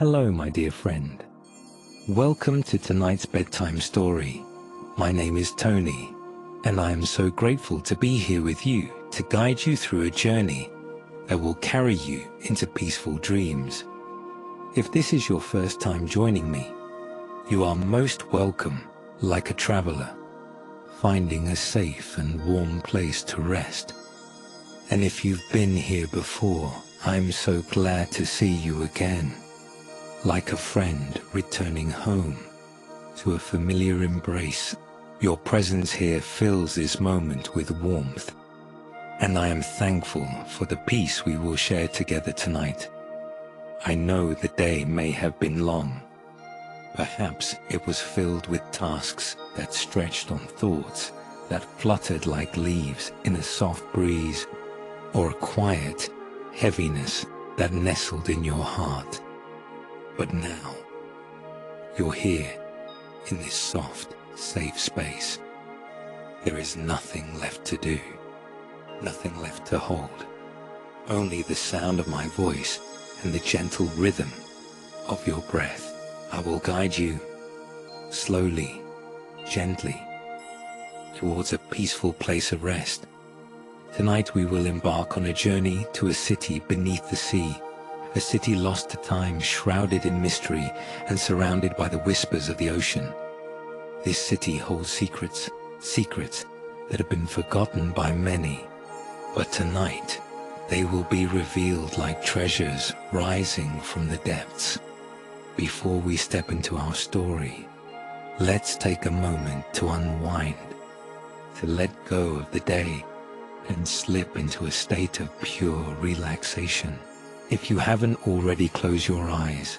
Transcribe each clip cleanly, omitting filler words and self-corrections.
Hello, my dear friend. Welcome to tonight's bedtime story. My name is Tony, and I am so grateful to be here with you to guide you through a journey that will carry you into peaceful dreams. If this is your first time joining me, you are most welcome, like a traveler, finding a safe and warm place to rest. And if you've been here before, I'm so glad to see you again, like a friend returning home to a familiar embrace. Your presence here fills this moment with warmth, and I am thankful for the peace we will share together tonight. I know the day may have been long. Perhaps it was filled with tasks that stretched on thoughts that fluttered like leaves in a soft breeze, or a quiet heaviness that nestled in your heart. But now, you're here in this soft, safe space. There is nothing left to do, nothing left to hold. Only the sound of my voice and the gentle rhythm of your breath. I will guide you slowly, gently, towards a peaceful place of rest. Tonight we will embark on a journey to a city beneath the sea, a city lost to time, shrouded in mystery and surrounded by the whispers of the ocean. This city holds secrets that have been forgotten by many, but tonight they will be revealed like treasures rising from the depths. Before we step into our story, let's take a moment to unwind, to let go of the day and slip into a state of pure relaxation. If you haven't already, close your eyes.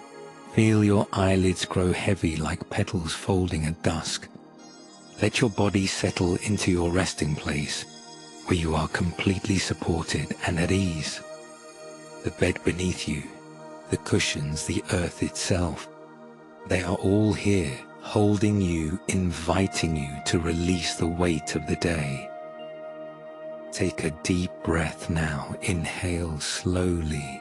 Feel your eyelids grow heavy like petals folding at dusk. Let your body settle into your resting place, where you are completely supported and at ease. The bed beneath you, the cushions, the earth itself, they are all here, holding you, inviting you to release the weight of the day. Take a deep breath now. Inhale slowly,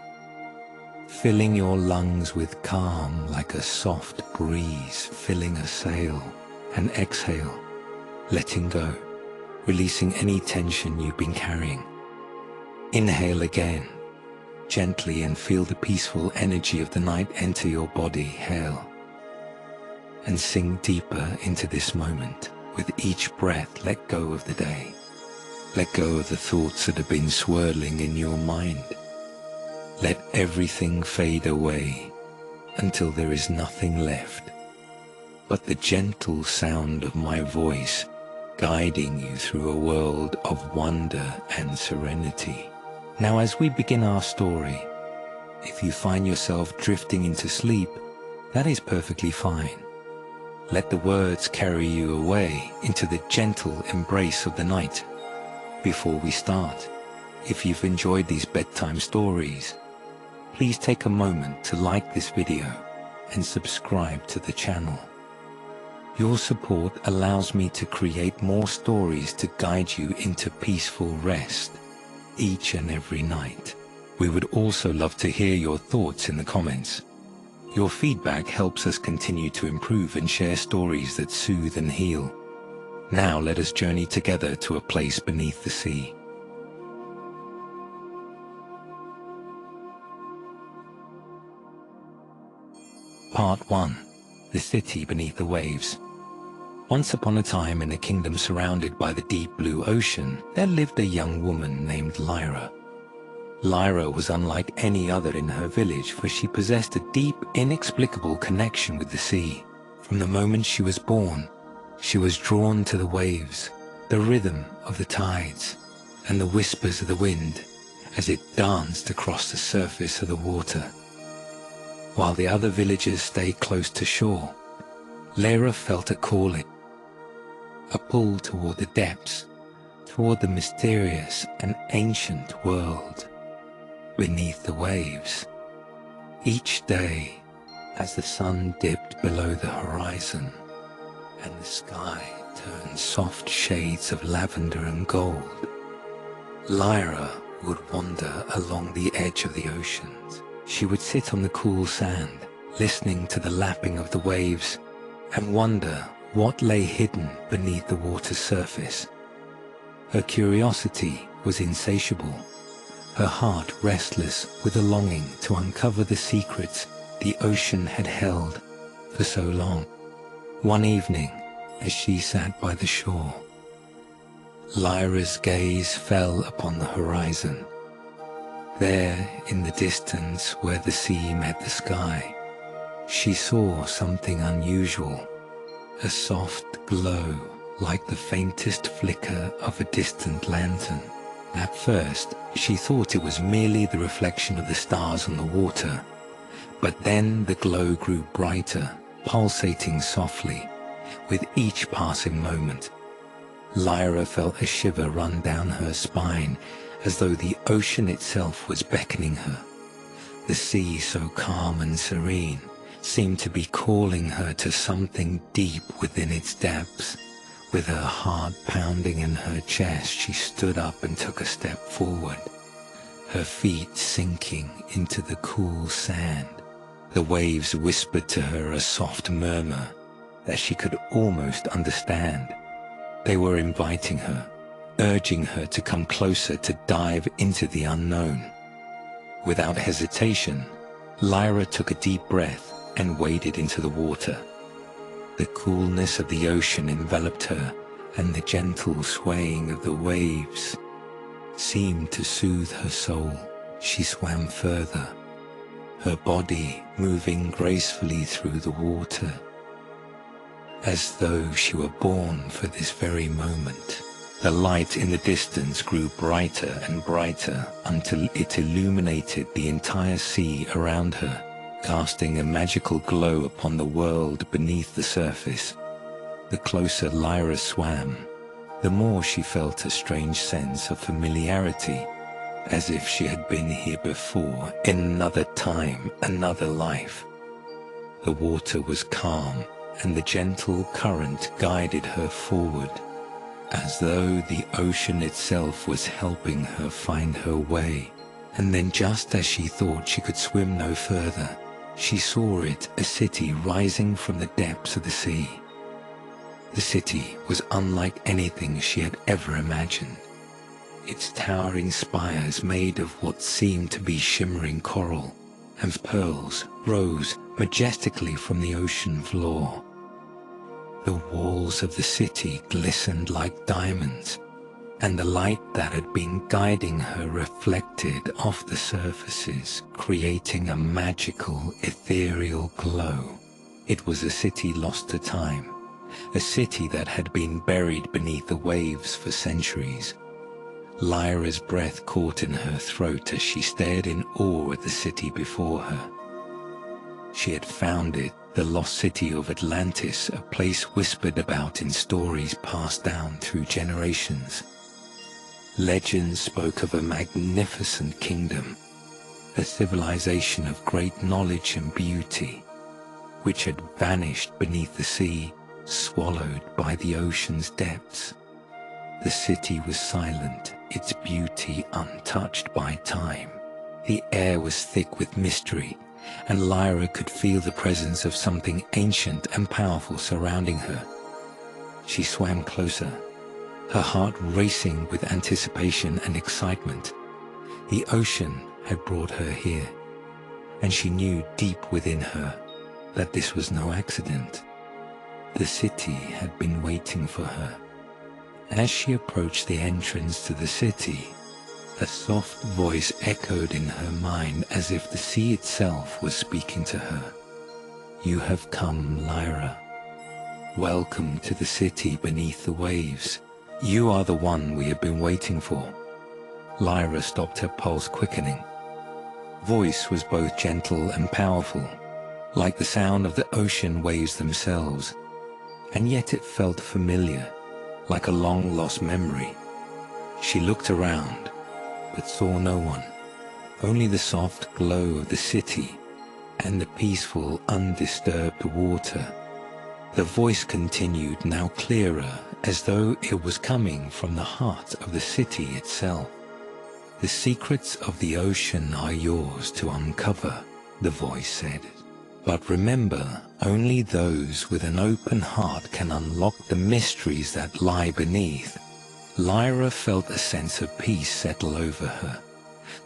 filling your lungs with calm like a soft breeze filling a sail, and exhale, letting go, releasing any tension you've been carrying. Inhale again, gently, and feel the peaceful energy of the night enter your body. Hail, and sink deeper into this moment. With each breath, let go of the day. Let go of the thoughts that have been swirling in your mind. Let everything fade away until there is nothing left but the gentle sound of my voice guiding you through a world of wonder and serenity. Now, as we begin our story, if you find yourself drifting into sleep, that is perfectly fine. Let the words carry you away into the gentle embrace of the night. Before we start, if you've enjoyed these bedtime stories, please take a moment to like this video and subscribe to the channel. Your support allows me to create more stories to guide you into peaceful rest each and every night. We would also love to hear your thoughts in the comments. Your feedback helps us continue to improve and share stories that soothe and heal. Now let us journey together to a place beneath the sea. Part 1. The City Beneath the Waves. Once upon a time, in a kingdom surrounded by the deep blue ocean, there lived a young woman named Lyra. Lyra was unlike any other in her village, for she possessed a deep, inexplicable connection with the sea. From the moment she was born, she was drawn to the waves, the rhythm of the tides, and the whispers of the wind as it danced across the surface of the water. While the other villagers stayed close to shore, Lyra felt a calling, a pull toward the depths, toward the mysterious and ancient world beneath the waves. Each day, as the sun dipped below the horizon and the sky turned soft shades of lavender and gold, Lyra would wander along the edge of the oceans. She would sit on the cool sand, listening to the lapping of the waves, and wonder what lay hidden beneath the water's surface. Her curiosity was insatiable, her heart restless with a longing to uncover the secrets the ocean had held for so long. One evening, as she sat by the shore, Lyra's gaze fell upon the horizon. There, in the distance where the sea met the sky, she saw something unusual, a soft glow like the faintest flicker of a distant lantern. At first, she thought it was merely the reflection of the stars on the water, but then the glow grew brighter, pulsating softly with each passing moment. Lyra felt a shiver run down her spine, as though the ocean itself was beckoning her. The sea, so calm and serene, seemed to be calling her to something deep within its depths. With her heart pounding in her chest, she stood up and took a step forward, her feet sinking into the cool sand. The waves whispered to her a soft murmur that she could almost understand. They were inviting her, urging her to come closer, to dive into the unknown. Without hesitation, Lyra took a deep breath and waded into the water. The coolness of the ocean enveloped her, and the gentle swaying of the waves seemed to soothe her soul. She swam further, her body moving gracefully through the water, as though she were born for this very moment. The light in the distance grew brighter and brighter until it illuminated the entire sea around her, casting a magical glow upon the world beneath the surface. The closer Lyra swam, the more she felt a strange sense of familiarity, as if she had been here before, in another time, another life. The water was calm, and the gentle current guided her forward, as though the ocean itself was helping her find her way. And then, just as she thought she could swim no further, she saw it, a city rising from the depths of the sea. The city was unlike anything she had ever imagined. Its towering spires, made of what seemed to be shimmering coral and pearls, rose majestically from the ocean floor. The walls of the city glistened like diamonds, and the light that had been guiding her reflected off the surfaces, creating a magical, ethereal glow. It was a city lost to time, a city that had been buried beneath the waves for centuries. Lyra's breath caught in her throat as she stared in awe at the city before her. She had found it, the lost city of Atlantis, a place whispered about in stories passed down through generations. Legends spoke of a magnificent kingdom, a civilization of great knowledge and beauty, which had vanished beneath the sea, swallowed by the ocean's depths. The city was silent, its beauty untouched by time. The air was thick with mystery, and Lyra could feel the presence of something ancient and powerful surrounding her. She swam closer, her heart racing with anticipation and excitement. The ocean had brought her here, and she knew deep within her that this was no accident. The city had been waiting for her. As she approached the entrance to the city, a soft voice echoed in her mind as if the sea itself was speaking to her. "You have come, Lyra. Welcome to the city beneath the waves. You are the one we have been waiting for." Lyra stopped, her pulse quickening. Voice was both gentle and powerful, like the sound of the ocean waves themselves, and yet it felt familiar, like a long-lost memory. She looked around, but saw no one, only the soft glow of the city and the peaceful, undisturbed water. The voice continued, now clearer, as though it was coming from the heart of the city itself. "The secrets of the ocean are yours to uncover," the voice said. But remember, only those with an open heart can unlock the mysteries that lie beneath. Lyra felt a sense of peace settle over her.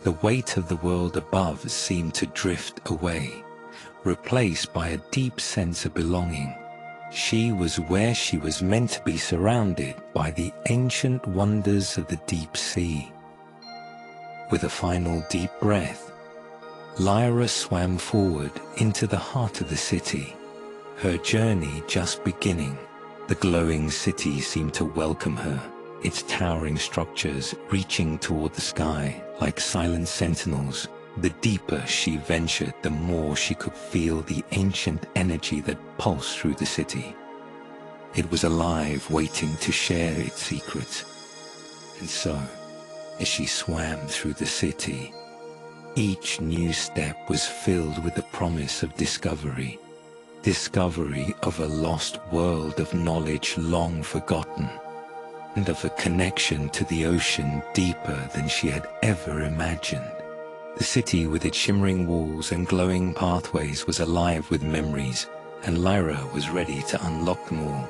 The weight of the world above seemed to drift away, replaced by a deep sense of belonging. She was where she was meant to be, surrounded by the ancient wonders of the deep sea. With a final deep breath, Lyra swam forward into the heart of the city, her journey just beginning. The glowing city seemed to welcome her, its towering structures reaching toward the sky like silent sentinels. The deeper she ventured, the more she could feel the ancient energy that pulsed through the city. It was alive, waiting to share its secrets. And so, as she swam through the city, each new step was filled with the promise of discovery. Discovery of a lost world of knowledge long forgotten, and of a connection to the ocean deeper than she had ever imagined. The city with its shimmering walls and glowing pathways was alive with memories, and Lyra was ready to unlock them all.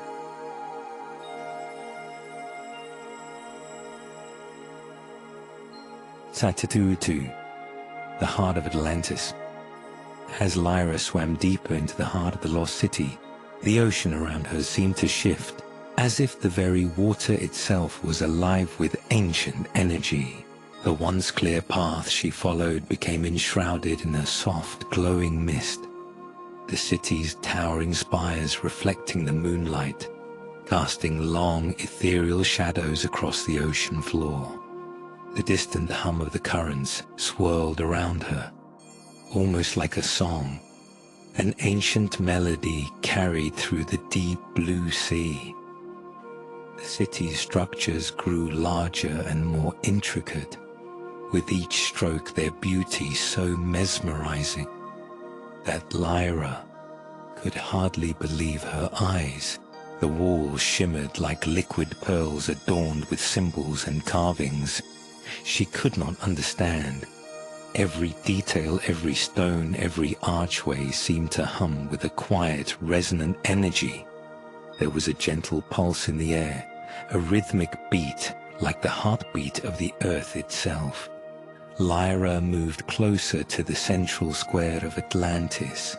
Satatutu, the heart of Atlantis. As Lyra swam deeper into the heart of the lost city, the ocean around her seemed to shift, as if the very water itself was alive with ancient energy. The once clear path she followed became enshrouded in a soft, glowing mist, the city's towering spires reflecting the moonlight, casting long, ethereal shadows across the ocean floor. The distant hum of the currents swirled around her, almost like a song, an ancient melody carried through the deep blue sea. The city's structures grew larger and more intricate, with each stroke their beauty so mesmerizing that Lyra could hardly believe her eyes. The walls shimmered like liquid pearls adorned with symbols and carvings she could not understand. Every detail, every stone, every archway seemed to hum with a quiet, resonant energy. There was a gentle pulse in the air, a rhythmic beat like the heartbeat of the earth itself. Lyra moved closer to the central square of Atlantis,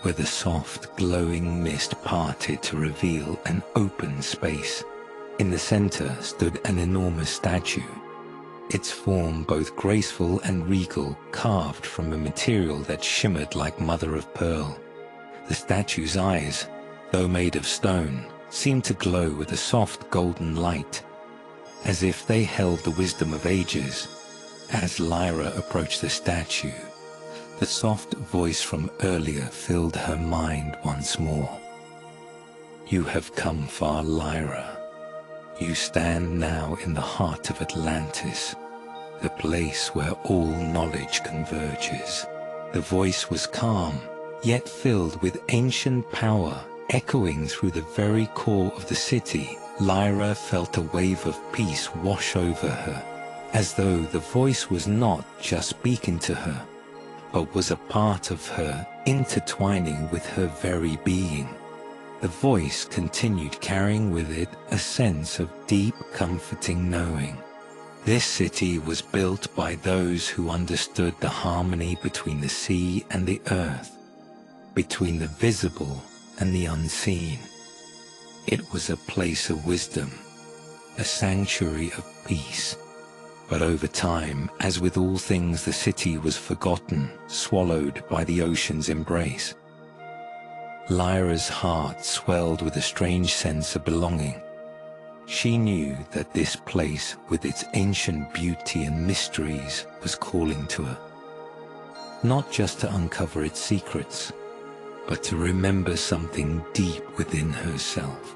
where the soft, glowing mist parted to reveal an open space. In the center stood an enormous statue, its form both graceful and regal, carved from a material that shimmered like mother of pearl. The statue's eyes, though made of stone, seemed to glow with a soft golden light, as if they held the wisdom of ages. As Lyra approached the statue, the soft voice from earlier filled her mind once more. "You have come far, Lyra. You stand now in the heart of Atlantis, the place where all knowledge converges." The voice was calm, yet filled with ancient power, echoing through the very core of the city. Lyra felt a wave of peace wash over her, as though the voice was not just speaking to her, but was a part of her, intertwining with her very being. The voice continued, carrying with it a sense of deep, comforting knowing. This city was built by those who understood the harmony between the sea and the earth, between the visible and the unseen. It was a place of wisdom, a sanctuary of peace. But over time, as with all things, the city was forgotten, swallowed by the ocean's embrace. Lyra's heart swelled with a strange sense of belonging. She knew that this place, with its ancient beauty and mysteries, was calling to her, not just to uncover its secrets, but to remember something deep within herself.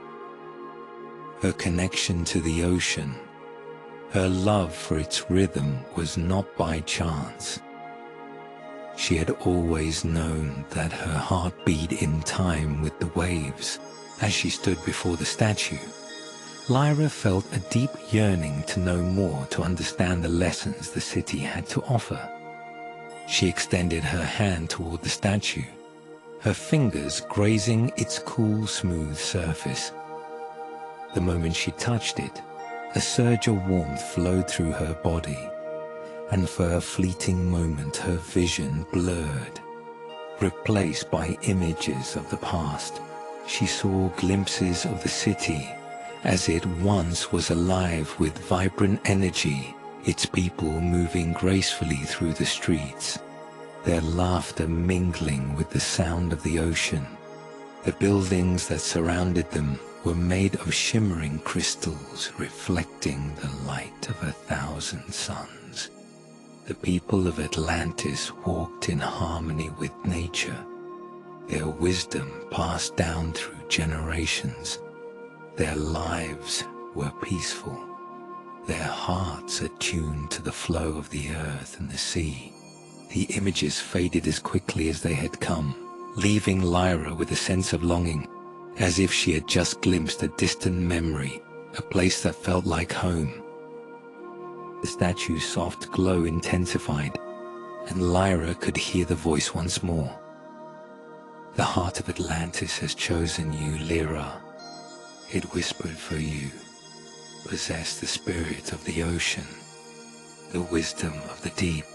Her connection to the ocean, her love for its rhythm, was not by chance. She had always known that her heart beat in time with the waves. As she stood before the statue, Lyra felt a deep yearning to know more, to understand the lessons the city had to offer. She extended her hand toward the statue, her fingers grazing its cool, smooth surface. The moment she touched it, a surge of warmth flowed through her body, and for a fleeting moment her vision blurred. Replaced by images of the past, she saw glimpses of the city as it once was alive with vibrant energy, its people moving gracefully through the streets, their laughter mingling with the sound of the ocean. The buildings that surrounded them were made of shimmering crystals reflecting the light of 1,000 suns. The people of Atlantis walked in harmony with nature, their wisdom passed down through generations. Their lives were peaceful, their hearts attuned to the flow of the earth and the sea. The images faded as quickly as they had come, leaving Lyra with a sense of longing, as if she had just glimpsed a distant memory, a place that felt like home. The statue's soft glow intensified, and Lyra could hear the voice once more. "The heart of Atlantis has chosen you, Lyra. It whispered for you. Possess the spirit of the ocean, the wisdom of the deep.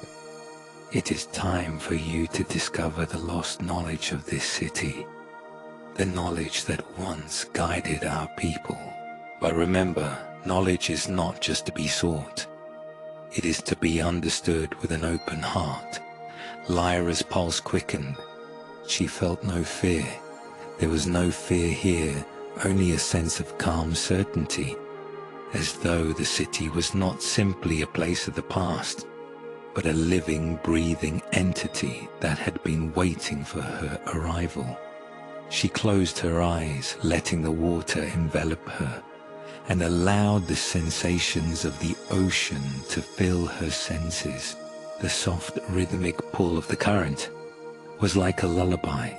It is time for you to discover the lost knowledge of this city, the knowledge that once guided our people. But remember, knowledge is not just to be sought. It is to be understood with an open heart." Lyra's pulse quickened. She felt no fear. There was no fear here, only a sense of calm certainty, as though the city was not simply a place of the past, but a living, breathing entity that had been waiting for her arrival. She closed her eyes, letting the water envelop her, and allowed the sensations of the ocean to fill her senses. The soft, rhythmic pull of the current was like a lullaby,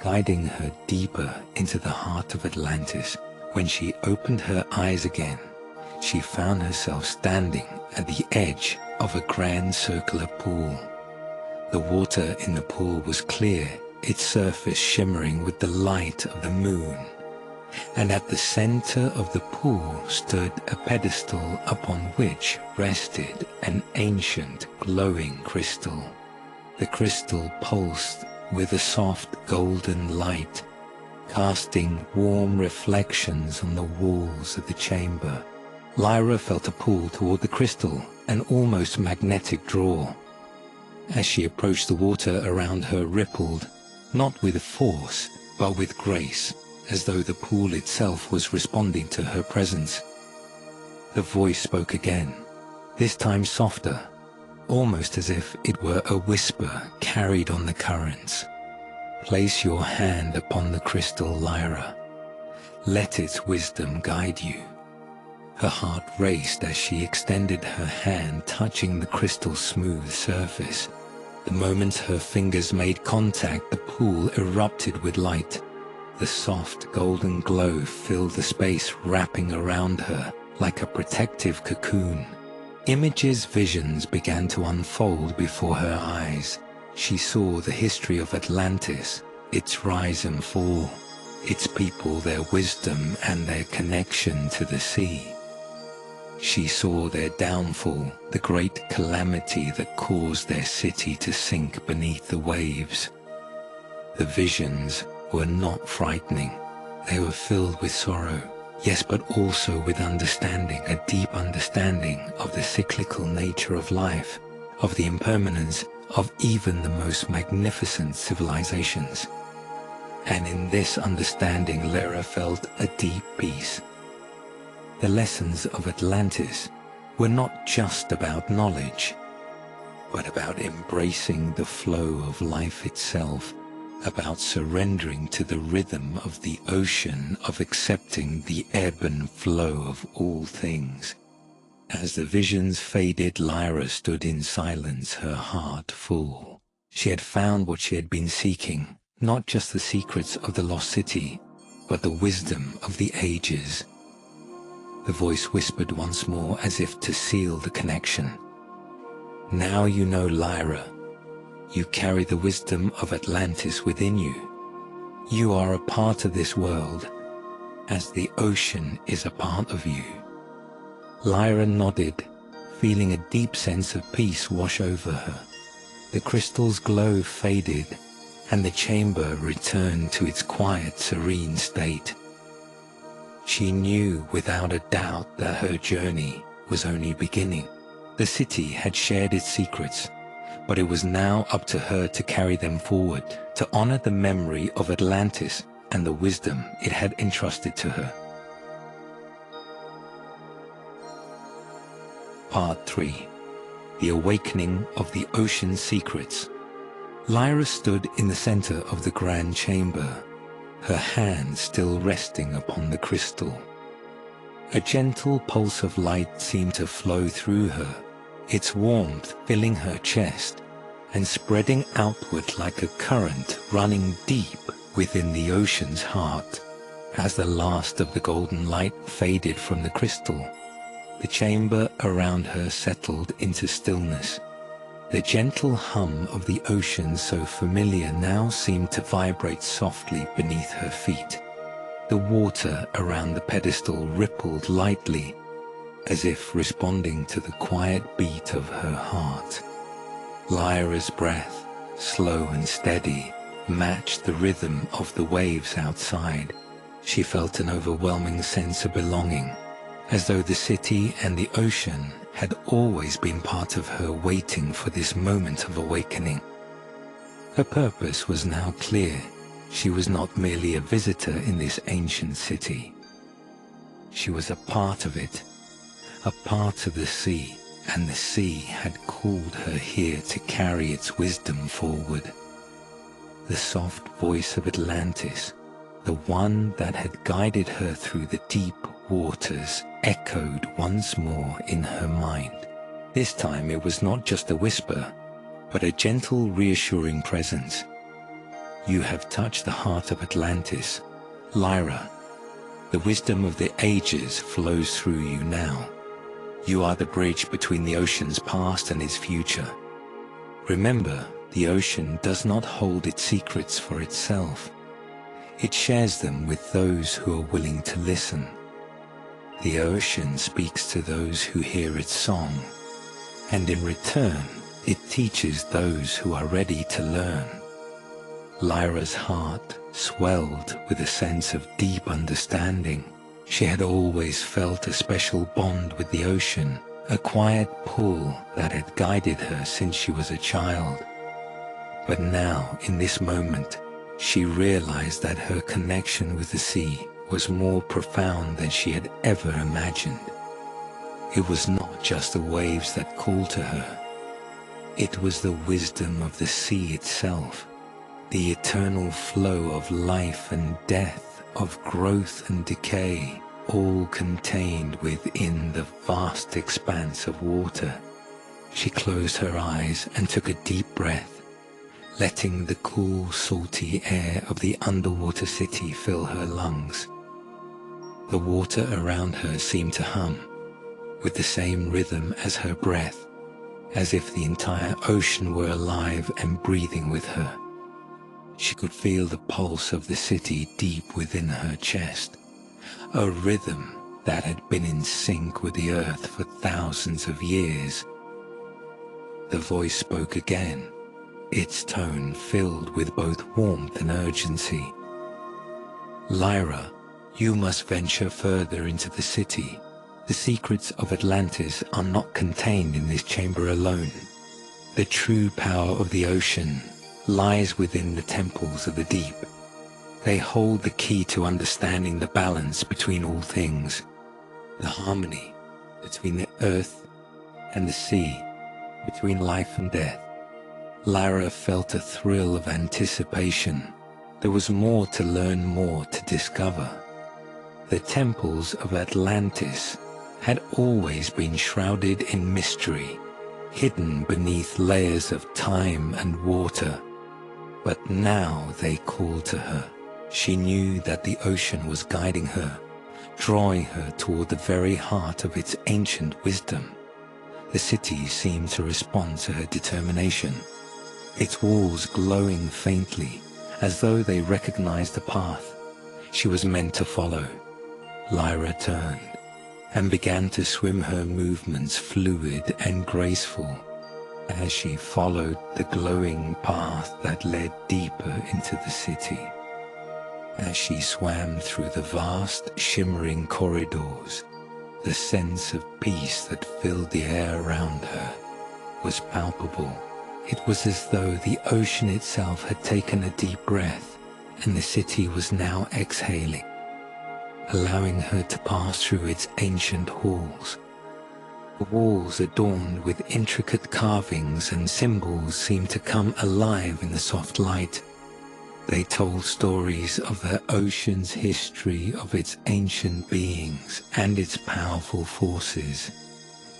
guiding her deeper into the heart of Atlantis. When she opened her eyes again, she found herself standing at the edge of a grand circular pool. The water in the pool was clear, its surface shimmering with the light of the moon. And at the center of the pool stood a pedestal upon which rested an ancient glowing crystal. The crystal pulsed with a soft golden light, casting warm reflections on the walls of the chamber. Lyra felt a pull toward the crystal, an almost magnetic draw. As she approached, the water around her rippled, not with force, but with grace, as though the pool itself was responding to her presence. The voice spoke again, this time softer, almost as if it were a whisper carried on the currents. "Place your hand upon the crystal, Lyra. Let its wisdom guide you." Her heart raced as she extended her hand, touching the crystal's smooth surface. The moment her fingers made contact, the pool erupted with light. The soft golden glow filled the space, wrapping around her like a protective cocoon. Visions began to unfold before her eyes. She saw the history of Atlantis, its rise and fall, its people, their wisdom, and their connection to the sea. She saw their downfall, the great calamity that caused their city to sink beneath the waves. The visions were not frightening. They were filled with sorrow, yes, but also with understanding, a deep understanding of the cyclical nature of life, of the impermanence of even the most magnificent civilizations. And in this understanding, Lyra felt a deep peace. The lessons of Atlantis were not just about knowledge, but about embracing the flow of life itself, about surrendering to the rhythm of the ocean, of accepting the ebb and flow of all things. As the visions faded, Lyra stood in silence, her heart full. She had found what she had been seeking, not just the secrets of the lost city, but the wisdom of the ages. The voice whispered once more, as if to seal the connection. "Now you know, Lyra. You carry the wisdom of Atlantis within you. You are a part of this world, as the ocean is a part of you. Lyra nodded, feeling a deep sense of peace wash over her. The crystal's glow faded, and the chamber returned to its quiet, serene state. She knew without a doubt that her journey was only beginning. The city had shared its secrets, but it was now up to her to carry them forward, to honor the memory of Atlantis and the wisdom it had entrusted to her. Part 3. The Awakening of the Ocean's Secrets. Lyra stood in the center of the grand chamber, her hands still resting upon the crystal. A gentle pulse of light seemed to flow through her, its warmth filling her chest and spreading outward like a current running deep within the ocean's heart. As the last of the golden light faded from the crystal, the chamber around her settled into stillness. The gentle hum of the ocean, so familiar, now seemed to vibrate softly beneath her feet. The water around the pedestal rippled lightly, as if responding to the quiet beat of her heart. Lyra's breath, slow and steady, matched the rhythm of the waves outside. She felt an overwhelming sense of belonging, as though the city and the ocean had always been part of her, waiting for this moment of awakening. Her purpose was now clear. She was not merely a visitor in this ancient city. She was a part of it, a part of the sea, and the sea had called her here to carry its wisdom forward. The soft voice of Atlantis, the one that had guided her through the deep waters, echoed once more in her mind. This time it was not just a whisper, but a gentle, reassuring presence. You have touched the heart of Atlantis, Lyra. The wisdom of the ages flows through you now. You are the bridge between the ocean's past and its future. Remember, the ocean does not hold its secrets for itself. It shares them with those who are willing to listen. The ocean speaks to those who hear its song, and in return, it teaches those who are ready to learn. Lyra's heart swelled with a sense of deep understanding. She had always felt a special bond with the ocean, a quiet pull that had guided her since she was a child. But now, in this moment, she realized that her connection with the sea was more profound than she had ever imagined. It was not just the waves that called to her. It was the wisdom of the sea itself, the eternal flow of life and death, of growth and decay, all contained within the vast expanse of water. She closed her eyes and took a deep breath, letting the cool, salty air of the underwater city fill her lungs. The water around her seemed to hum, with the same rhythm as her breath, as if the entire ocean were alive and breathing with her. She could feel the pulse of the city deep within her chest, a rhythm that had been in sync with the earth for thousands of years. The voice spoke again, its tone filled with both warmth and urgency. Lyra, you must venture further into the city. The secrets of Atlantis are not contained in this chamber alone. The true power of the ocean lies within the temples of the deep. They hold the key to understanding the balance between all things, the harmony between the earth and the sea, between life and death. Lyra felt a thrill of anticipation. There was more to learn, more to discover. The temples of Atlantis had always been shrouded in mystery, hidden beneath layers of time and water. But now they called to her. She knew that the ocean was guiding her, drawing her toward the very heart of its ancient wisdom. The city seemed to respond to her determination, its walls glowing faintly as though they recognized the path she was meant to follow. Lyra turned and began to swim, her movements fluid and graceful, as she followed the glowing path that led deeper into the city. As she swam through the vast, shimmering corridors, the sense of peace that filled the air around her was palpable. It was as though the ocean itself had taken a deep breath, and the city was now exhaling, allowing her to pass through its ancient halls. The walls, adorned with intricate carvings and symbols, seemed to come alive in the soft light. They told stories of the ocean's history, of its ancient beings, and its powerful forces.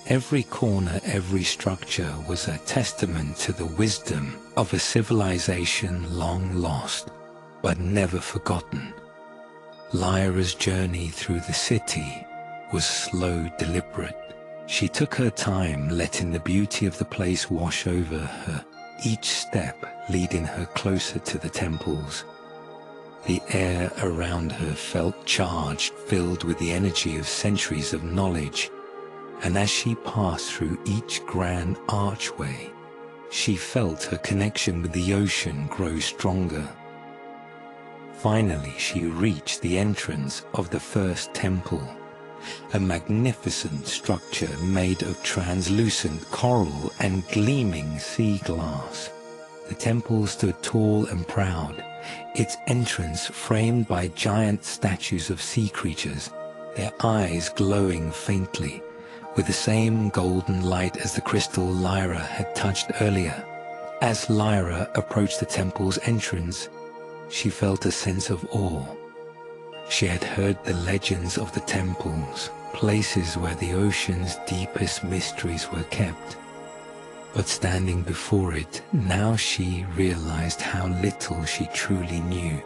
Every corner, every structure was a testament to the wisdom of a civilization long lost, but never forgotten. Lyra's journey through the city was slow, deliberate. She took her time, letting the beauty of the place wash over her, each step leading her closer to the temples. The air around her felt charged, filled with the energy of centuries of knowledge, and as she passed through each grand archway, she felt her connection with the ocean grow stronger. Finally, she reached the entrance of the first temple, a magnificent structure made of translucent coral and gleaming sea glass. The temple stood tall and proud, its entrance framed by giant statues of sea creatures, their eyes glowing faintly with the same golden light as the crystal Lyra had touched earlier. As Lyra approached the temple's entrance, she felt a sense of awe. She had heard the legends of the temples, places where the ocean's deepest mysteries were kept. But standing before it, now she realized how little she truly knew.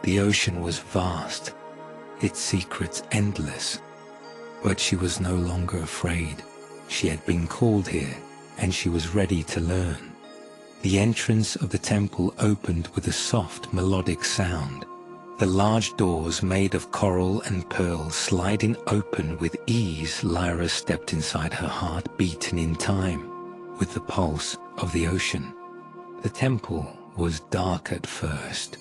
The ocean was vast, its secrets endless, but she was no longer afraid. She had been called here, and she was ready to learn. The entrance of the temple opened with a soft, melodic sound. The large doors made of coral and pearl sliding open with ease. Lyra stepped inside, her heart beating in time with the pulse of the ocean. The temple was dark at first,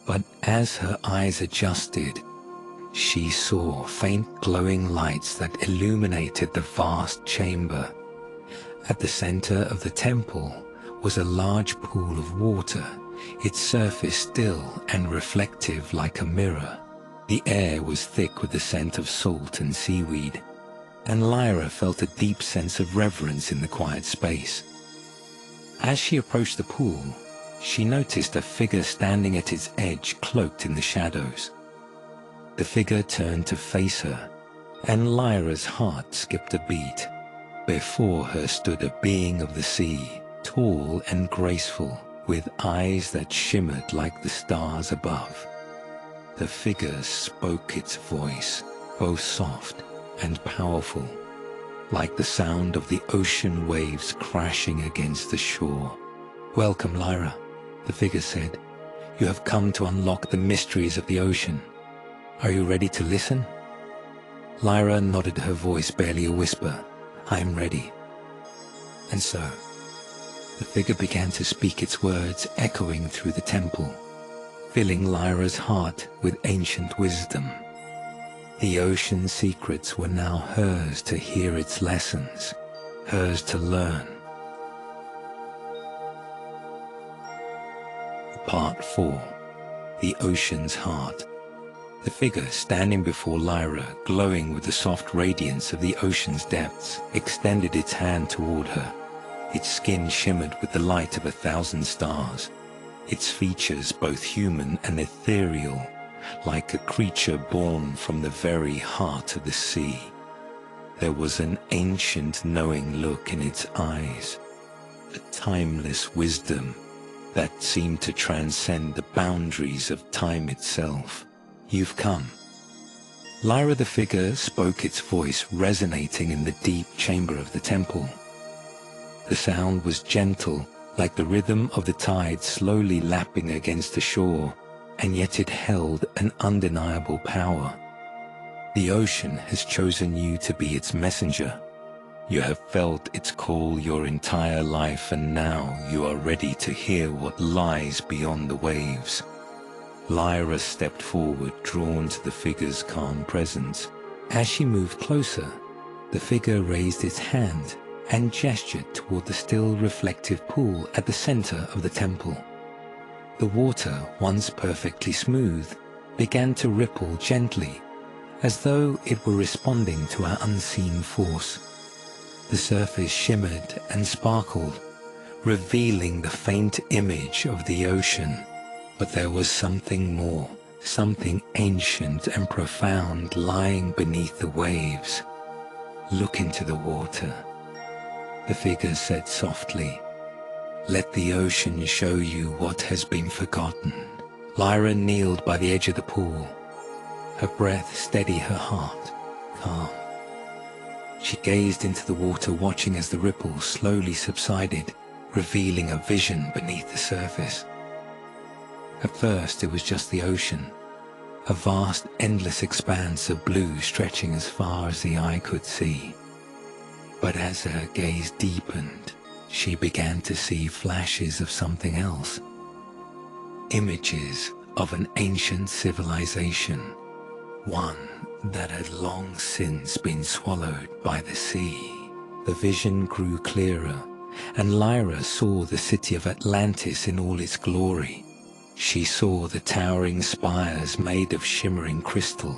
but as her eyes adjusted, she saw faint glowing lights that illuminated the vast chamber. At the center of the temple was a large pool of water, its surface still and reflective like a mirror. The air was thick with the scent of salt and seaweed, and Lyra felt a deep sense of reverence in the quiet space. As she approached the pool, she noticed a figure standing at its edge, cloaked in the shadows. The figure turned to face her, and Lyra's heart skipped a beat. Before her stood a being of the sea, tall and graceful, with eyes that shimmered like the stars above. The figure spoke its voice, both soft and powerful, like the sound of the ocean waves crashing against the shore. "Welcome, Lyra," the figure said. "You have come to unlock the mysteries of the ocean. Are you ready to listen?" Lyra nodded, her voice barely a whisper. "I am ready." And so, the figure began to speak its words, echoing through the temple, filling Lyra's heart with ancient wisdom. The ocean's secrets were now hers to hear its lessons, hers to learn. Part 4. The Ocean's Heart. The figure standing before Lyra, glowing with the soft radiance of the ocean's depths, extended its hand toward her. Its skin shimmered with the light of 1,000 stars, its features both human and ethereal, like a creature born from the very heart of the sea. There was an ancient knowing look in its eyes, a timeless wisdom that seemed to transcend the boundaries of time itself. "You've come." Lyra the figure spoke, its voice resonating in the deep chamber of the temple. The sound was gentle, like the rhythm of the tide slowly lapping against the shore, and yet it held an undeniable power. The ocean has chosen you to be its messenger. You have felt its call your entire life, and now you are ready to hear what lies beyond the waves. Lyra stepped forward, drawn to the figure's calm presence. As she moved closer, the figure raised its hand and gestured toward the still reflective pool at the center of the temple. The water, once perfectly smooth, began to ripple gently, as though it were responding to our unseen force. The surface shimmered and sparkled, revealing the faint image of the ocean. But there was something more, something ancient and profound lying beneath the waves. "Look into the water," the figure said softly. "Let the ocean show you what has been forgotten." Lyra kneeled by the edge of the pool, her breath steady, her heart calm. She gazed into the water, watching as the ripples slowly subsided, revealing a vision beneath the surface. At first it was just the ocean, a vast, endless expanse of blue stretching as far as the eye could see. But as her gaze deepened, she began to see flashes of something else. Images of an ancient civilization, one that had long since been swallowed by the sea. The vision grew clearer, and Lyra saw the city of Atlantis in all its glory. She saw the towering spires made of shimmering crystal,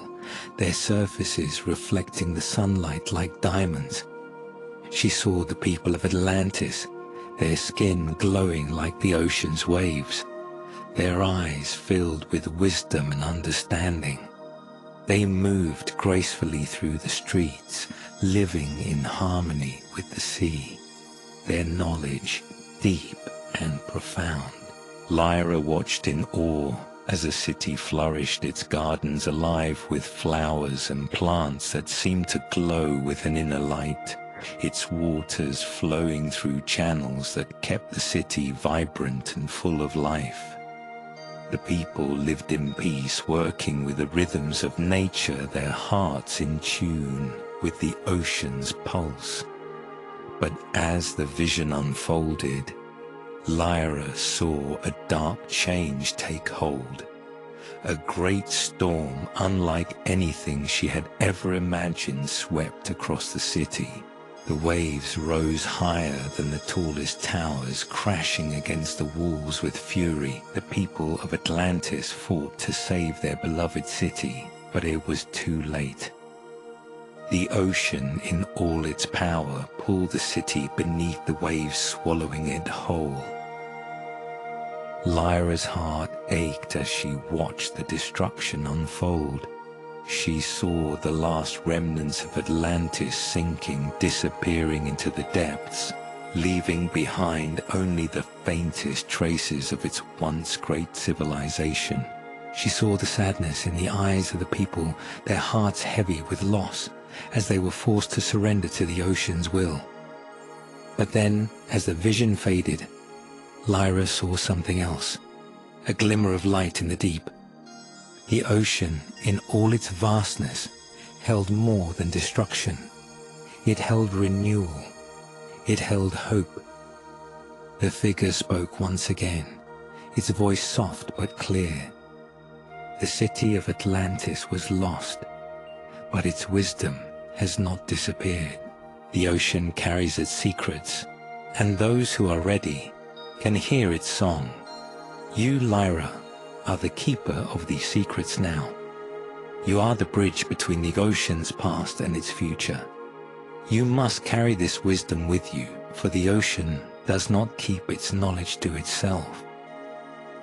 their surfaces reflecting the sunlight like diamonds. She saw the people of Atlantis, their skin glowing like the ocean's waves, their eyes filled with wisdom and understanding. They moved gracefully through the streets, living in harmony with the sea, their knowledge deep and profound. Lyra watched in awe as the city flourished, its gardens alive with flowers and plants that seemed to glow with an inner light, its waters flowing through channels that kept the city vibrant and full of life. The people lived in peace, working with the rhythms of nature, their hearts in tune with the ocean's pulse. But as the vision unfolded, Lyra saw a dark change take hold. A great storm, unlike anything she had ever imagined, swept across the city. The waves rose higher than the tallest towers, crashing against the walls with fury. The people of Atlantis fought to save their beloved city, but it was too late. The ocean, in all its power, pulled the city beneath the waves, swallowing it whole. Lyra's heart ached as she watched the destruction unfold. She saw the last remnants of Atlantis sinking, disappearing into the depths, leaving behind only the faintest traces of its once great civilization. She saw the sadness in the eyes of the people, their hearts heavy with loss, as they were forced to surrender to the ocean's will. But then, as the vision faded, Lyra saw something else, a glimmer of light in the deep. The ocean, in all its vastness, held more than destruction. It held renewal. It held hope. The figure spoke once again, its voice soft but clear. The city of Atlantis was lost, but its wisdom has not disappeared. The ocean carries its secrets, and those who are ready can hear its song. You, Lyra, are the keeper of these secrets now. You are the bridge between the ocean's past and its future. You must carry this wisdom with you, for the ocean does not keep its knowledge to itself.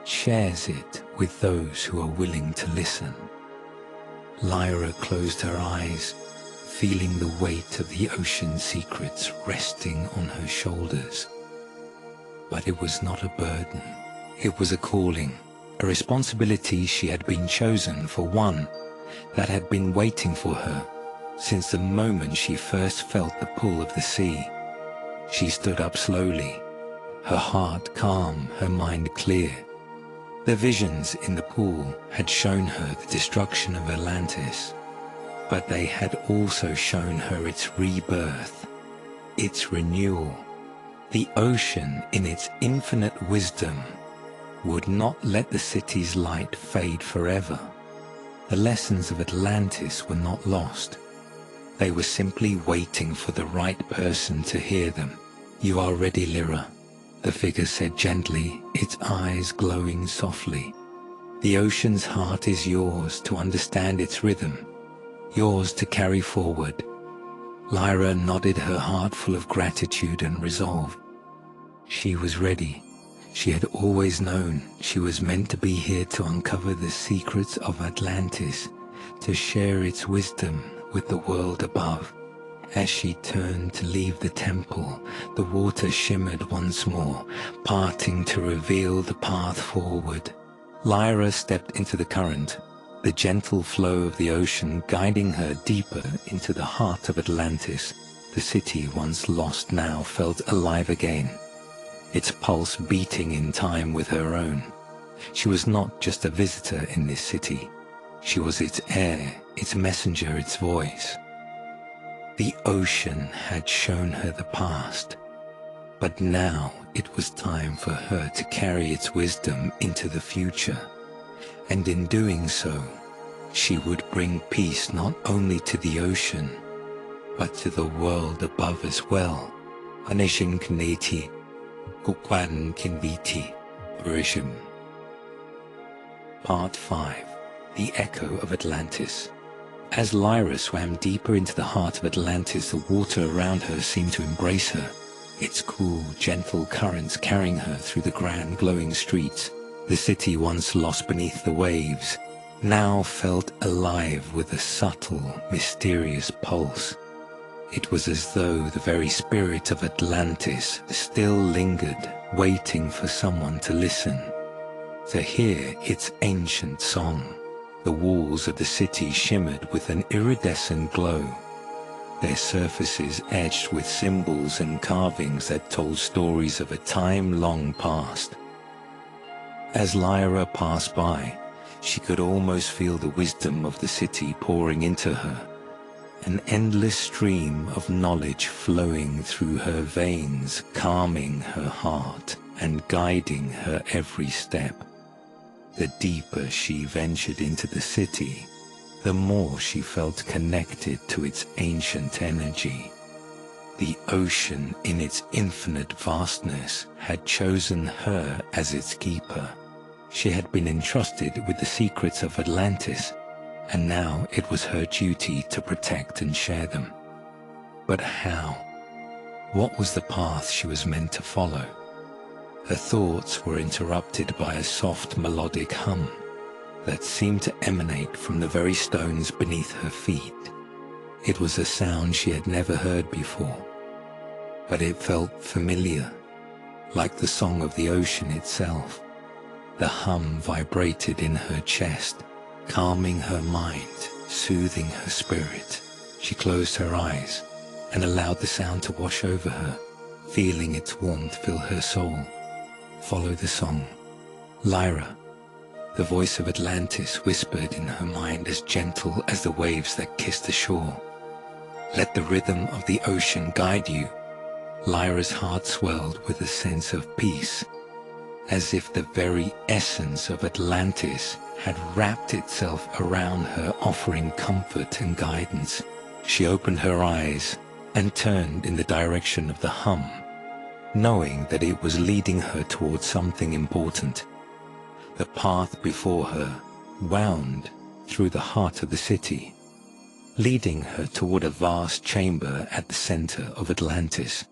It shares it with those who are willing to listen. Lyra closed her eyes, feeling the weight of the ocean's secrets resting on her shoulders. But it was not a burden. It was a calling, a responsibility she had been chosen for, one that had been waiting for her since the moment she first felt the pull of the sea. She stood up slowly, her heart calm, her mind clear. The visions in the pool had shown her the destruction of Atlantis, but they had also shown her its rebirth, its renewal. The ocean, in its infinite wisdom, would not let the city's light fade forever. The lessons of Atlantis were not lost. They were simply waiting for the right person to hear them. "You are ready, Lyra," the figure said gently, its eyes glowing softly. "The ocean's heart is yours to understand its rhythm, yours to carry forward." Lyra nodded, her heart full of gratitude and resolve. She was ready. She had always known she was meant to be here to uncover the secrets of Atlantis, to share its wisdom with the world above. As she turned to leave the temple, the water shimmered once more, parting to reveal the path forward. Lyra stepped into the current, the gentle flow of the ocean guiding her deeper into the heart of Atlantis. The city, once lost, now felt alive again, its pulse beating in time with her own. She was not just a visitor in this city. She was its heir, its messenger, its voice. The ocean had shown her the past, but now it was time for her to carry its wisdom into the future. And in doing so, she would bring peace not only to the ocean, but to the world above as well. Anishin Kneti, Kukwan Kinviti, Burishim. Part 5. The Echo of Atlantis. As Lyra swam deeper into the heart of Atlantis, the water around her seemed to embrace her, its cool, gentle currents carrying her through the grand, glowing streets. The city, once lost beneath the waves, now felt alive with a subtle, mysterious pulse. It was as though the very spirit of Atlantis still lingered, waiting for someone to listen, to hear its ancient song. The walls of the city shimmered with an iridescent glow, their surfaces edged with symbols and carvings that told stories of a time long past. As Lyra passed by, she could almost feel the wisdom of the city pouring into her, an endless stream of knowledge flowing through her veins, calming her heart and guiding her every step. The deeper she ventured into the city, the more she felt connected to its ancient energy. The ocean, in its infinite vastness, had chosen her as its keeper. She had been entrusted with the secrets of Atlantis, and now it was her duty to protect and share them. But how? What was the path she was meant to follow? Her thoughts were interrupted by a soft melodic hum that seemed to emanate from the very stones beneath her feet. It was a sound she had never heard before, but it felt familiar, like the song of the ocean itself. The hum vibrated in her chest, calming her mind, soothing her spirit. She closed her eyes and allowed the sound to wash over her, feeling its warmth fill her soul. Follow the song. Lyra, the voice of Atlantis, whispered in her mind, as gentle as the waves that kiss the shore. Let the rhythm of the ocean guide you. Lyra's heart swelled with a sense of peace, as if the very essence of Atlantis had wrapped itself around her, offering comfort and guidance. She opened her eyes and turned in the direction of the hum, knowing that it was leading her towards something important. The path before her wound through the heart of the city, leading her toward a vast chamber at the center of Atlantis.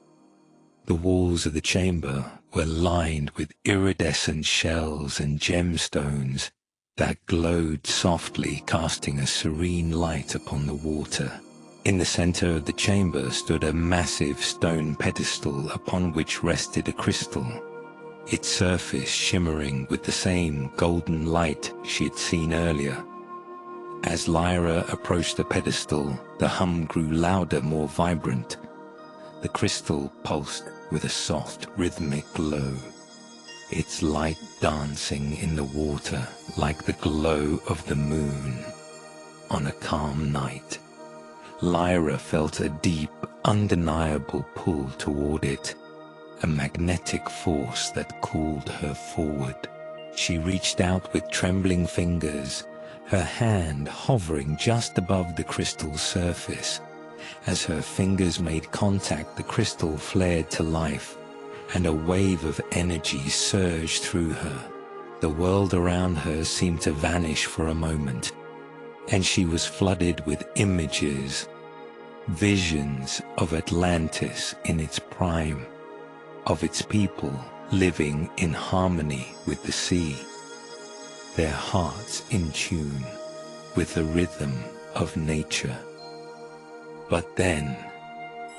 The walls of the chamber were lined with iridescent shells and gemstones that glowed softly, casting a serene light upon the water. In the center of the chamber stood a massive stone pedestal upon which rested a crystal, its surface shimmering with the same golden light she had seen earlier. As Lyra approached the pedestal, the hum grew louder, more vibrant. The crystal pulsed with a soft rhythmic glow, its light dancing in the water like the glow of the moon. On a calm night, Lyra felt a deep, undeniable pull toward it, a magnetic force that called her forward. She reached out with trembling fingers, her hand hovering just above the crystal's surface. As her fingers made contact, the crystal flared to life, and a wave of energy surged through her. The world around her seemed to vanish for a moment, and she was flooded with images, visions of Atlantis in its prime, of its people living in harmony with the sea, their hearts in tune with the rhythm of nature. But then,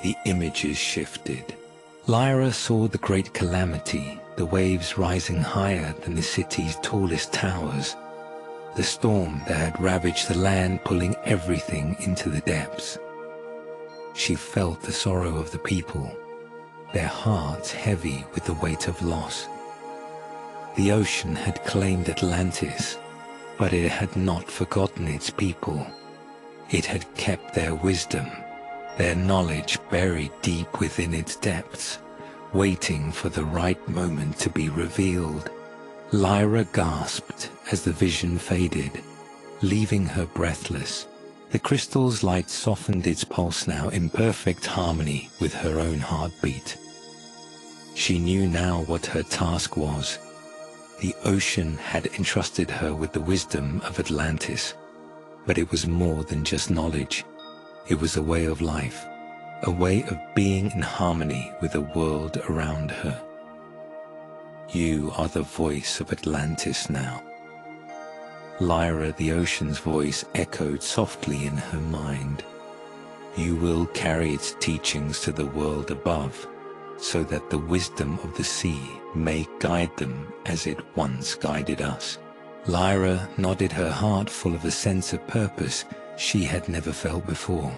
the images shifted. Lyra saw the great calamity, the waves rising higher than the city's tallest towers, the storm that had ravaged the land, pulling everything into the depths. She felt the sorrow of the people, their hearts heavy with the weight of loss. The ocean had claimed Atlantis, but it had not forgotten its people. It had kept their wisdom, their knowledge buried deep within its depths, waiting for the right moment to be revealed. Lyra gasped as the vision faded, leaving her breathless. The crystal's light softened its pulse now in perfect harmony with her own heartbeat. She knew now what her task was. The ocean had entrusted her with the wisdom of Atlantis, but it was more than just knowledge. It was a way of life, a way of being in harmony with the world around her. You are the voice of Atlantis now. Lyra, the ocean's voice, echoed softly in her mind. You will carry its teachings to the world above, so that the wisdom of the sea may guide them as it once guided us. Lyra nodded, her heart full of a sense of purpose she had never felt before.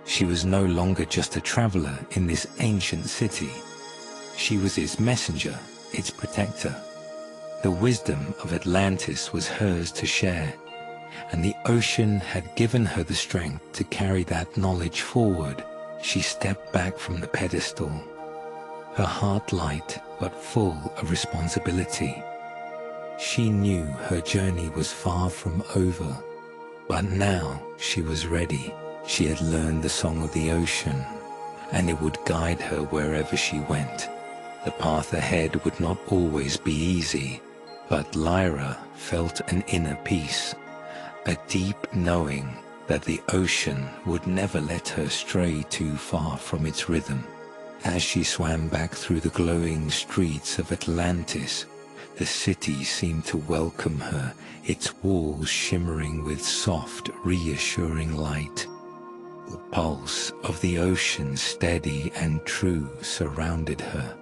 She was no longer just a traveler in this ancient city. She was its messenger, its protector. The wisdom of Atlantis was hers to share, and the ocean had given her the strength to carry that knowledge forward. She stepped back from the pedestal, her heart light but full of responsibility. She knew her journey was far from over, but now she was ready. She had learned the song of the ocean, and it would guide her wherever she went. The path ahead would not always be easy, but Lyra felt an inner peace, a deep knowing that the ocean would never let her stray too far from its rhythm. As she swam back through the glowing streets of Atlantis, the city seemed to welcome her, its walls shimmering with soft, reassuring light. The pulse of the ocean, steady and true, surrounded her,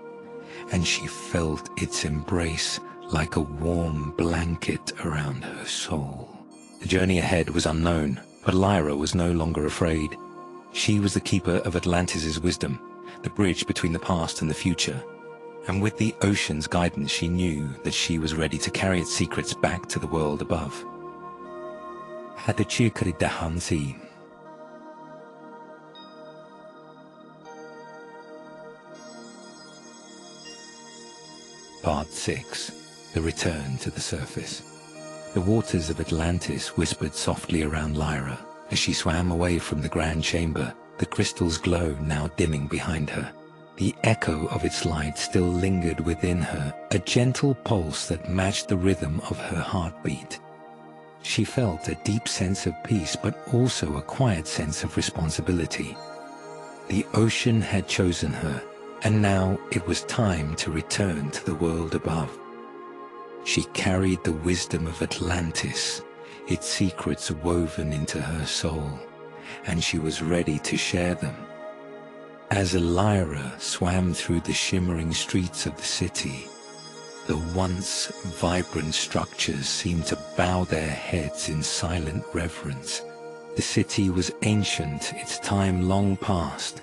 and she felt its embrace like a warm blanket around her soul. The journey ahead was unknown, but Lyra was no longer afraid. She was the keeper of Atlantis' wisdom, the bridge between the past and the future. And with the ocean's guidance, she knew that she was ready to carry its secrets back to the world above. Part 6. The Return to the Surface. The waters of Atlantis whispered softly around Lyra as she swam away from the grand chamber, the crystal's glow now dimming behind her. The echo of its light still lingered within her, a gentle pulse that matched the rhythm of her heartbeat. She felt a deep sense of peace, but also a quiet sense of responsibility. The ocean had chosen her, and now it was time to return to the world above. She carried the wisdom of Atlantis, its secrets woven into her soul, and she was ready to share them. As Lyra swam through the shimmering streets of the city, the once vibrant structures seemed to bow their heads in silent reverence. The city was ancient, its time long past,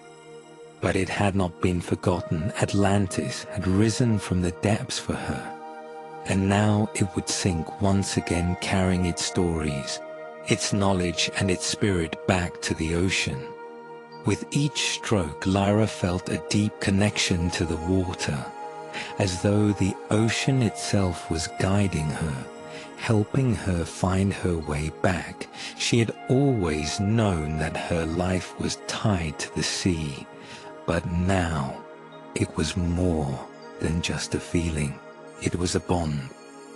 But it had not been forgotten. Atlantis had risen from the depths for her, and now it would sink once again, carrying its stories, its knowledge and its spirit back to the ocean. With each stroke, Lyra felt a deep connection to the water, as though the ocean itself was guiding her, helping her find her way back. She had always known that her life was tied to the sea, but now it was more than just a feeling. It was a bond,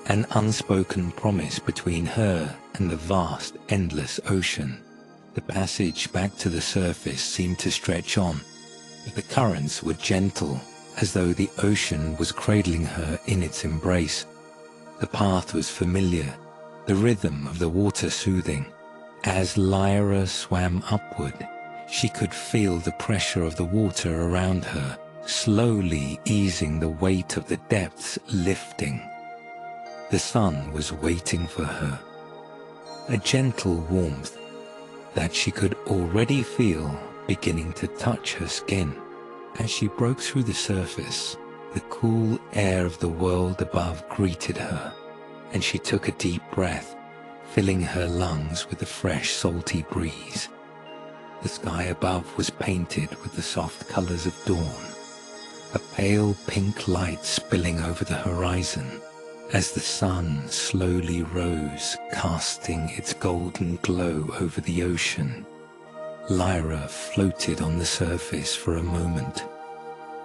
an unspoken promise between her and the vast, endless ocean. The passage back to the surface seemed to stretch on. The currents were gentle, as though the ocean was cradling her in its embrace. The path was familiar, the rhythm of the water soothing. As Lyra swam upward, she could feel the pressure of the water around her, slowly easing the weight of the depths, lifting. The sun was waiting for her, a gentle warmth that she could already feel beginning to touch her skin. As she broke through the surface, the cool air of the world above greeted her, and she took a deep breath, filling her lungs with the fresh, salty breeze. The sky above was painted with the soft colors of dawn, a pale pink light spilling over the horizon as the sun slowly rose, casting its golden glow over the ocean. Lyra floated on the surface for a moment,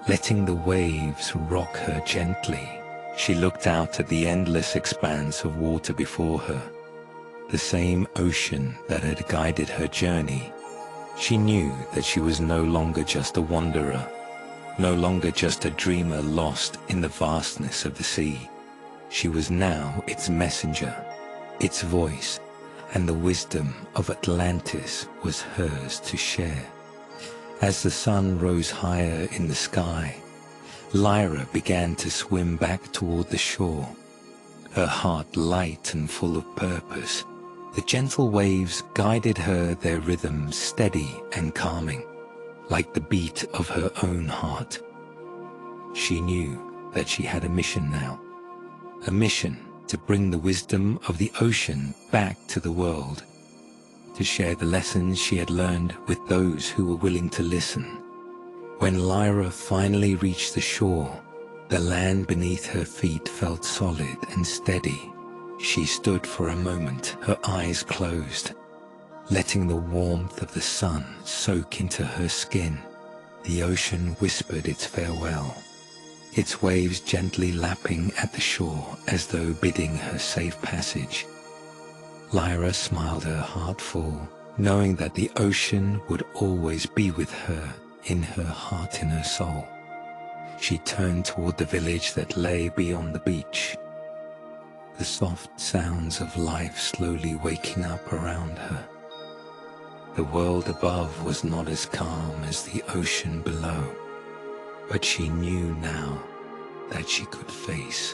letting the waves rock her gently. She looked out at the endless expanse of water before her, the same ocean that had guided her journey. She knew that she was no longer just a wanderer, no longer just a dreamer lost in the vastness of the sea. She was now its messenger, its voice, and the wisdom of Atlantis was hers to share. As the sun rose higher in the sky, Lyra began to swim back toward the shore, her heart light and full of purpose. The gentle waves guided her, their rhythm steady and calming, like the beat of her own heart. She knew that she had a mission now, a mission to bring the wisdom of the ocean back to the world, to share the lessons she had learned with those who were willing to listen. When Lyra finally reached the shore, the land beneath her feet felt solid and steady. She stood for a moment, her eyes closed, letting the warmth of the sun soak into her skin. The ocean whispered its farewell, its waves gently lapping at the shore as though bidding her safe passage. Lyra smiled, her heart full, knowing that the ocean would always be with her, in her heart, in her soul. She turned toward the village that lay beyond the beach, the soft sounds of life slowly waking up around her. The world above was not as calm as the ocean below, but she knew now that she could face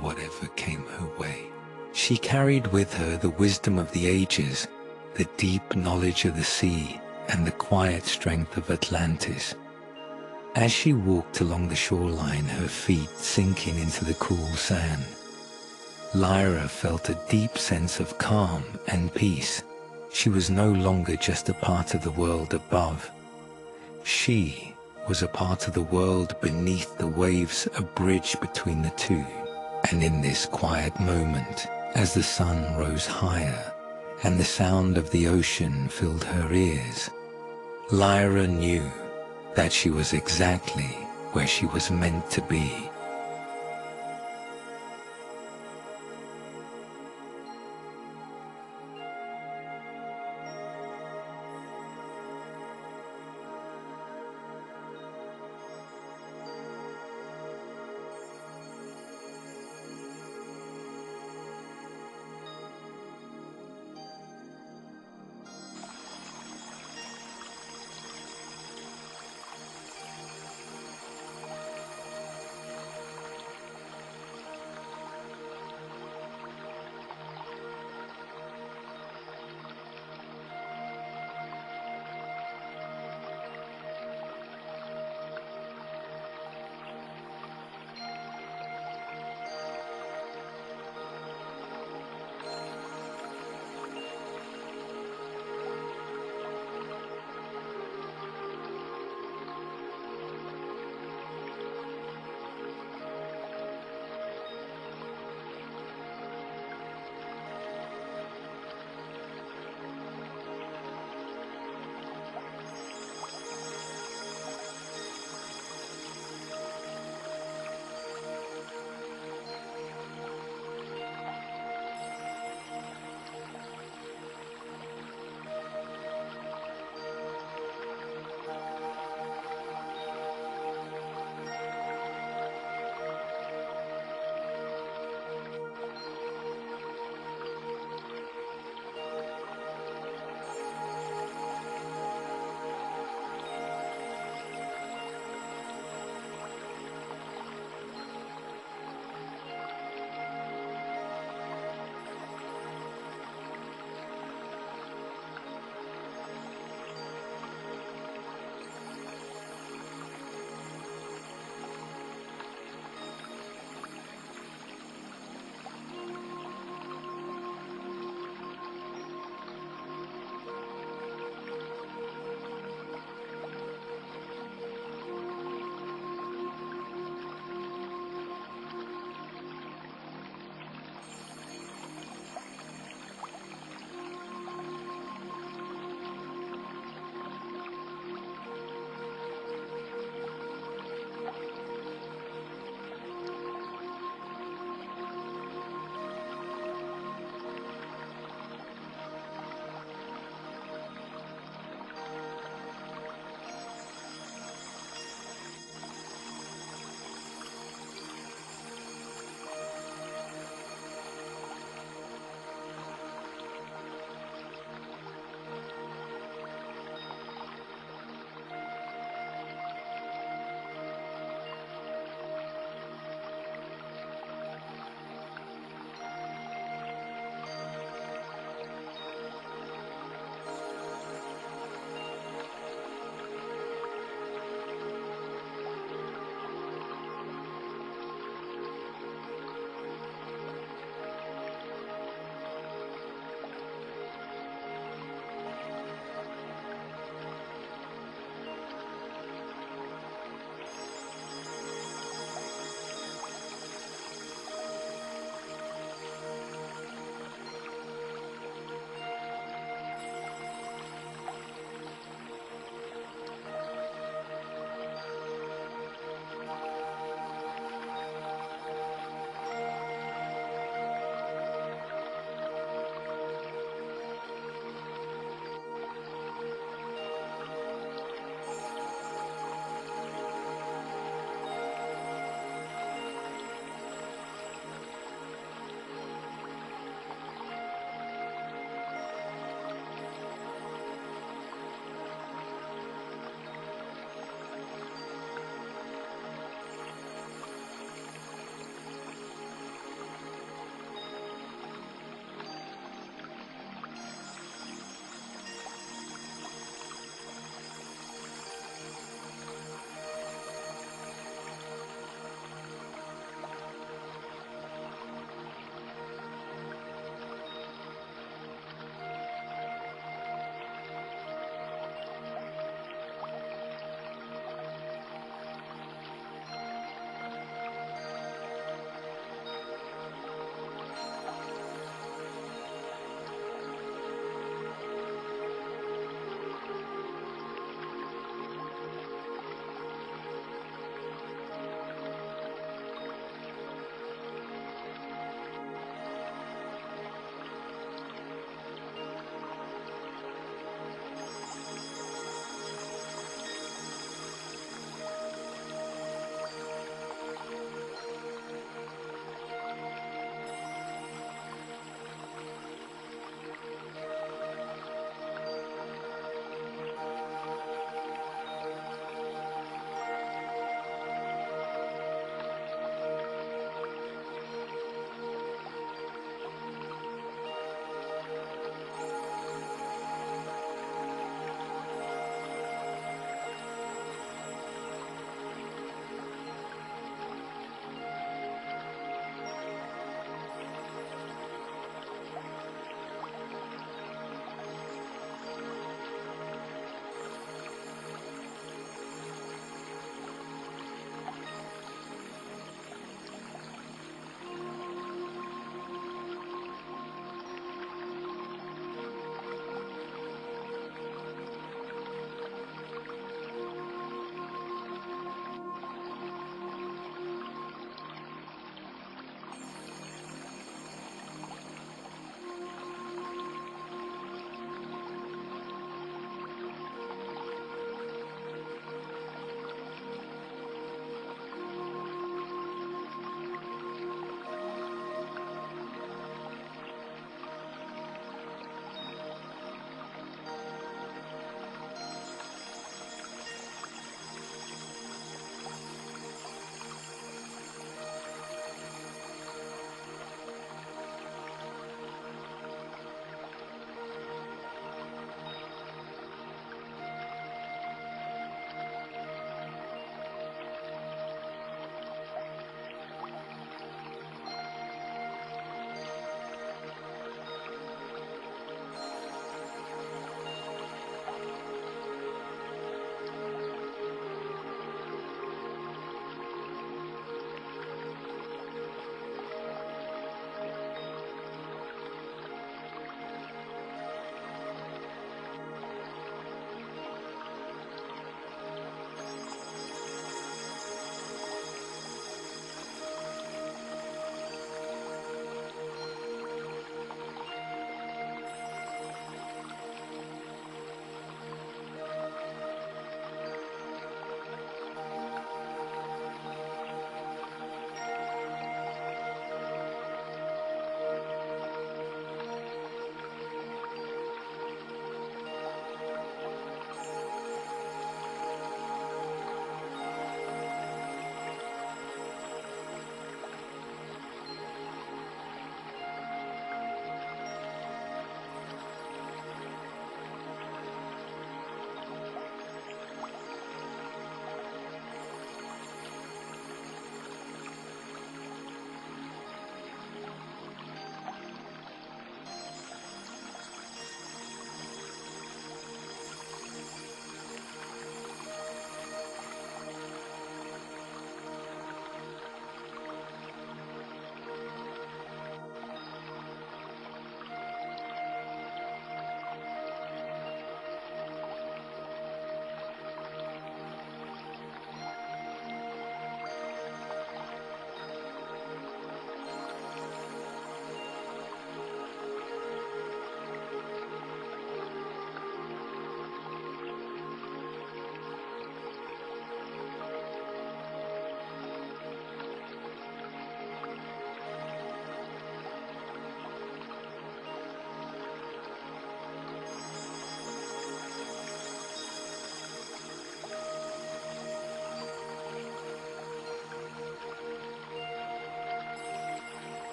whatever came her way. She carried with her the wisdom of the ages, the deep knowledge of the sea, and the quiet strength of Atlantis. As she walked along the shoreline, her feet sinking into the cool sand, Lyra felt a deep sense of calm and peace. She was no longer just a part of the world above. She was a part of the world beneath the waves, a bridge between the two. And in this quiet moment, as the sun rose higher and the sound of the ocean filled her ears, Lyra knew that she was exactly where she was meant to be.